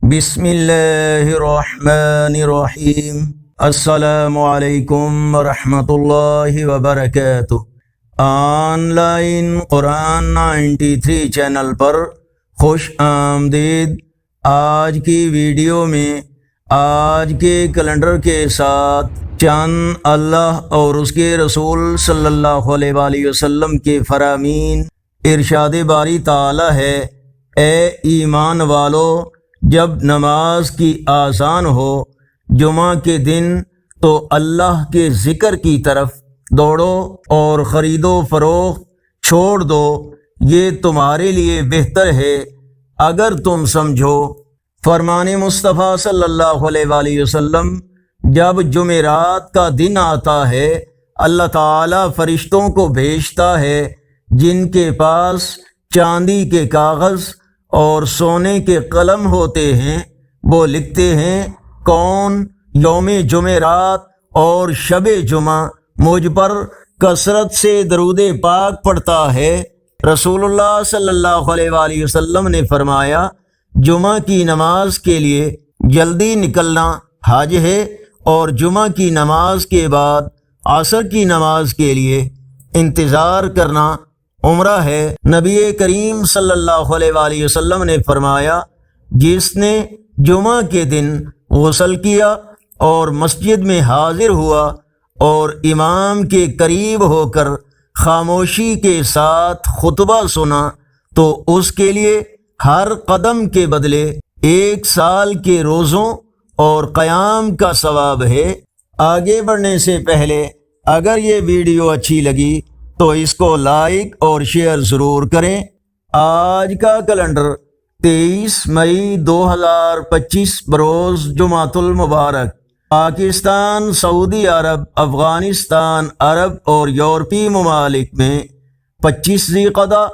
بسم اللہ الرحمن الرحیم۔ السلام علیکم ورحمۃ اللہ وبرکاتہ۔ آن لائن قرآن 93 چینل پر خوش آمدید۔ آج کی ویڈیو میں آج کے کیلنڈر کے ساتھ چند اللہ اور اس کے رسول صلی اللہ علیہ وآلہ وسلم کے فرامین۔ ارشاد باری تعالی ہے، اے ایمان والو، جب نماز کی آذان ہو جمعہ کے دن تو اللہ کے ذکر کی طرف دوڑو اور خرید و فروخت چھوڑ دو، یہ تمہارے لیے بہتر ہے اگر تم سمجھو۔ فرمان مصطفیٰ صلی اللہ علیہ وآلہ وسلم، جب جمعرات کا دن آتا ہے اللہ تعالیٰ فرشتوں کو بھیجتا ہے جن کے پاس چاندی کے کاغذ اور سونے کے قلم ہوتے ہیں، وہ لکھتے ہیں کون یوم جمعرات اور شب جمعہ مجھ پر کثرت سے درود پاک پڑھتا ہے۔ رسول اللہ صلی اللہ علیہ وآلہ وسلم نے فرمایا، جمعہ کی نماز کے لیے جلدی نکلنا حج ہے اور جمعہ کی نماز کے بعد عصر کی نماز کے لیے انتظار کرنا عمرہ ہے۔ نبی کریم صلی اللہ علیہ وآلہ وسلم نے فرمایا، جس نے جمعہ کے دن غسل کیا اور مسجد میں حاضر ہوا اور امام کے قریب ہو کر خاموشی کے ساتھ خطبہ سنا تو اس کے لیے ہر قدم کے بدلے 1 سال کے روزوں اور قیام کا ثواب ہے۔ آگے بڑھنے سے پہلے اگر یہ ویڈیو اچھی لگی تو اس کو لائک اور شیئر ضرور کریں۔ آج کا کیلنڈر 23 مئی 2025 بروز جمعۃ المبارک۔ پاکستان، سعودی عرب، افغانستان، عرب اور یورپی ممالک میں 25 ذی القعدہ،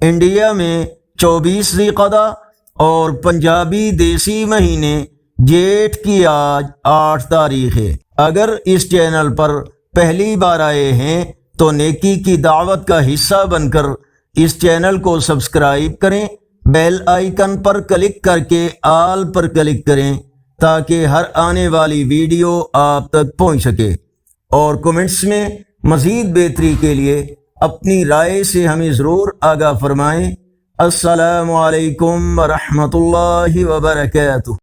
انڈیا میں 24 ذی القعدہ اور پنجابی دیسی مہینے جیٹھ کی آج 8 تاریخ ہے۔ اگر اس چینل پر پہلی بار آئے ہیں تو نیکی کی دعوت کا حصہ بن کر اس چینل کو سبسکرائب کریں، بیل آئیکن پر کلک کر کے آل پر کلک کریں تاکہ ہر آنے والی ویڈیو آپ تک پہنچ سکے، اور کمنٹس میں مزید بہتری کے لیے اپنی رائے سے ہمیں ضرور آگاہ فرمائیں۔ السلام علیکم ورحمۃ اللہ وبرکاتہ۔